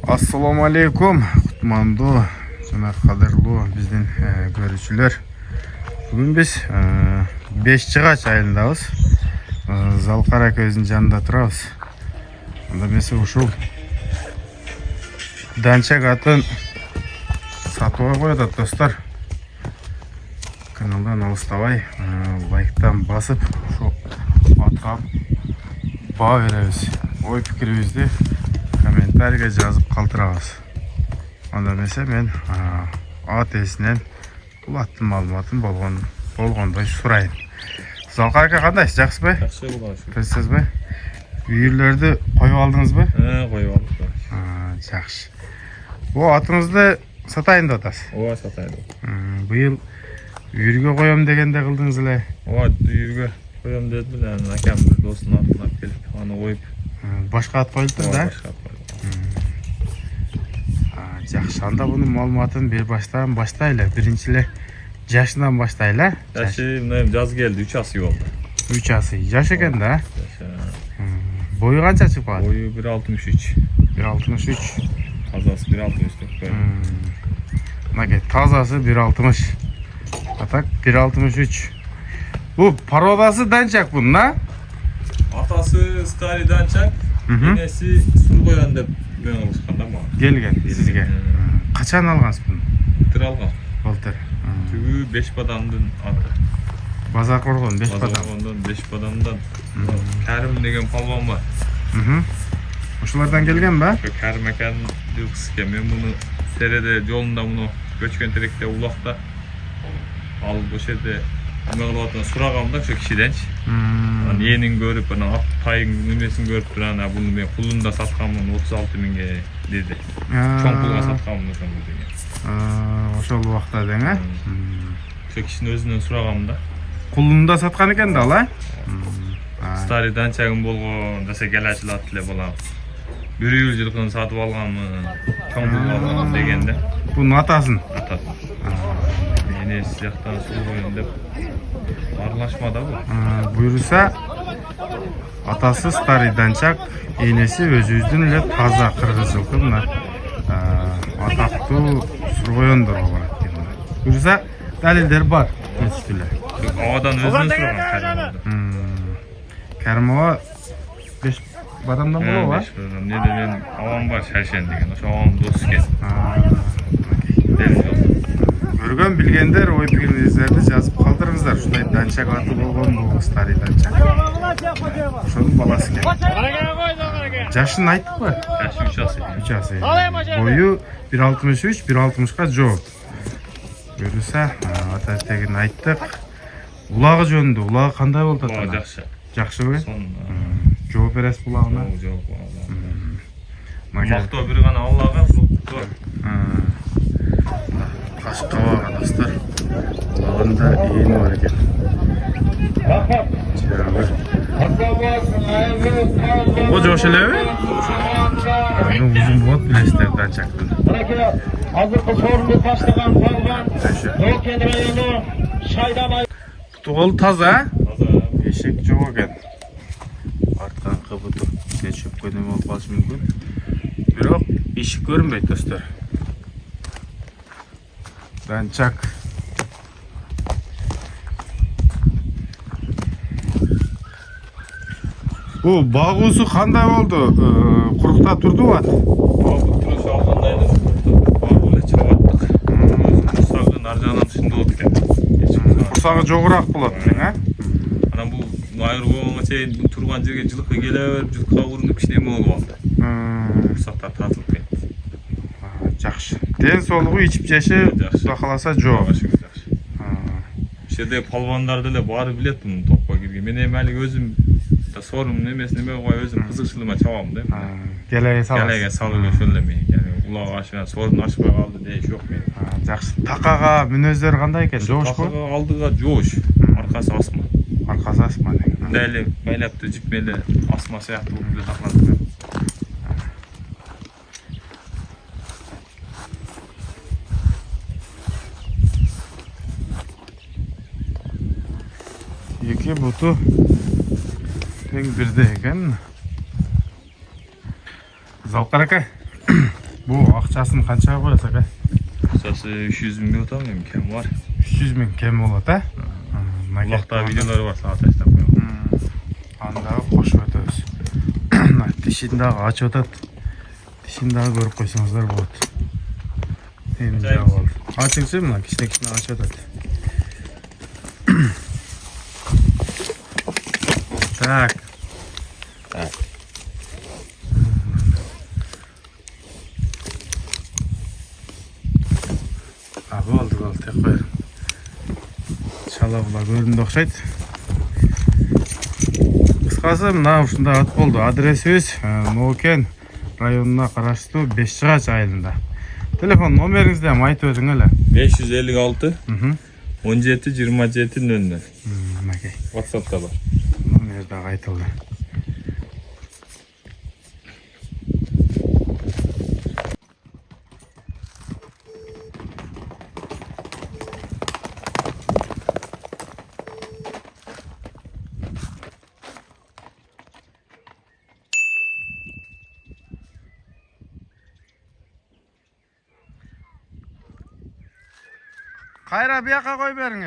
Assalamu alaikum. Kutmandуу жана кадырлуу биздин көрүүчүлөр. Бүгүн биз 5 жыгач айылындабыз. Залкара көзүнүн жанында турабыз. Анда эмесе ушул данчак атын сатууга коёт достор. Каналдан алыстабай лайктан басып ушул атка баа беребиз. Ой пикирибизди комментарийге жазып калтырабыз. Анда эмесе мен ат ээсинен бул аттын маалыматын болгондой сурайын. Залкар ака кандайсыз, жакшысызбы? Жакшы болуңуз. Тезсизби? Үйүрлөрдү коюп алдыңызбы? Коюп алдык. Жакшы. Бу атыңызды сатайын деп атасыз. Ооба, сатайын. Быйыл үйүргө коём дегенде кылдыңыз эле. Ооба, үйүргө коём дедим эле, акам бир досунун атын алып келип, аны коюп. Башка ат коюлуптур да? Башка ат коюп. Жакшы, анда бунун маалыматын бир баштайлы. Биринчи эле жашынан баштайлы. Жашы мына жаз келди, 3 асы болду. 3 асы. Жаш экен да? Бою канча чыгып калат? Бою 1.63. 1.63. Тазасы 1.63. Мынакей тазасы 1.60. Атак 1.63. Бу породасы данчак бунун, а? Атасы старый данчак, энеси Сургоян деп кылышкан да мага. Келген сизге. Качан алгансыз буну? Былтыр алган. Былтыр. Түгү 5 бадамдын аты. Базар коргон 5 бадам. Базардан 5 бадамдан Кәрим деген палван бар. Ошолордон келген ба? Кәрим экенин жылкысы экен. Мен муну Середе жолунда муну көчкөн теректе улакта алып ошол жерде эме кылып атқан сурагам да ошо кишиденчи. Анан энин көрүп, анан ат тайын немесин көрүп туран, буну мен кулунда сатканмын 36 миңге деди. Чоң пулга сатканмын ошону деген. Ошол убакта дең, а? Ошо кишинин өзүнөн сурагам да. Кулунда саткан экен да ал, Старый данчагым болгон десе келачылат эле балам. Бир үйүр жылкыны сатып алганмын, чоң пулга алганмын дегенде. Бунун атасын. Атасын. Энеси жактан суу коюн деп аралашма да бул. Буюрса атасы старый данчак, энеси өзүбүздүн эле таза кыргыз жылкы мына атактуу Сургоёндорго барат экен. Буюрса далилдер бар, өстүлө. Абадан өзүнөн сураган Кәрим ага 5 бадамдан болобу? 5 бадам. Неде мен абам бар, Шайшен деген. Ошо абам дос экен. Көргөн билгендер ой пикириңиздерди жазып калтырыңыздар. Ушундай данчак аты болгон бул старый данчак. Ошонун баласы экен. Жашын айттыкпы? Жашы 3 асы. 3 асы. Бою 1.63, 1.60га жооп. Көрүсө, ата тегин айттык. Улагы жөнүндө, улагы кандай болуп атат? Улагы жакшы. Жакшыбы? Жооп бересиз булагына? Жооп. Мактоо бир гана Аллага жокту. Каш кабага достор. Улагында эни бар экен. О жош элеби? Узун болот билесиздер данчактын. Азыркы сорунду таштаган палван Нокен району Шайдабай. Буту таза? Таза. Эшек жок экен. Артканкы буту чөпкө неме болуп калышы мүмкүн. Бирок ишик көрүнбөйт достор. Данчак. Бул багуусу кандай болду? Курукта турдубу ат? Багуу туруш алгандай эле. Багуу эле чабаттык. Курсагын ар жагынан тышында болот экен. Курсагы жогураак болот дең, а? Анан бул айыргоонго чейин турган жерге жылкы келе берип, жылкыга урунуп кичине болуп алды. Курсактар тартылып кетти. Жакшы. Ден соолугу, ичип жеши, Кудай кааласа жок. Жакшы. Ошол жерде палвандар деле баары билет муну топко кирген. Мен эми али өзүм сорум немесин неме кой өзүм кызыкчылыгыма чабам да. Келеге саласыз. Келеге салып ошол эле мен. Улак ашына сорун ачпай калды деш жок мен. Жакшы. Такага мүнөздөрү кандай экен? Жоошпу? Такага алдыга жоош, аркасы асма. Аркасы асма дең. Мындай эле байлапты жипмеле асма сыяктуу болуп эле такланды. Эки буту тең бирдей экен. Залкар ака, Bu akçaсын qanchaga qo'yasiz aka? Kısası 300 bin atamıyorum kem var. 300 ming kem bo'ladi a? Ulaqda videolar var saat açta koyuyorum. Andağı qo'shib o'tamiz. Tishindag'i ochib o'tadi. Tishindag'i ko'rib qo'ysangizlar bo'ladi. Endi javob oldi. Ochingchi, mana kichkina ochib o'tadi. Tak. Bo'ldi, tek qo'ying. Chala bular ko'rindi o'xshaydi. Qisqasi mana shunday at bo'ldi. Adresimiz Noken rayonuna qarashli Beshchig'ach ayilida. Telefon nomeringizni ham aytib o'ting hele. 556 17 27 00. Okey. WhatsApp'ta var. Nomerda aytildi. Qayra bu yoqqa qo'yib bering.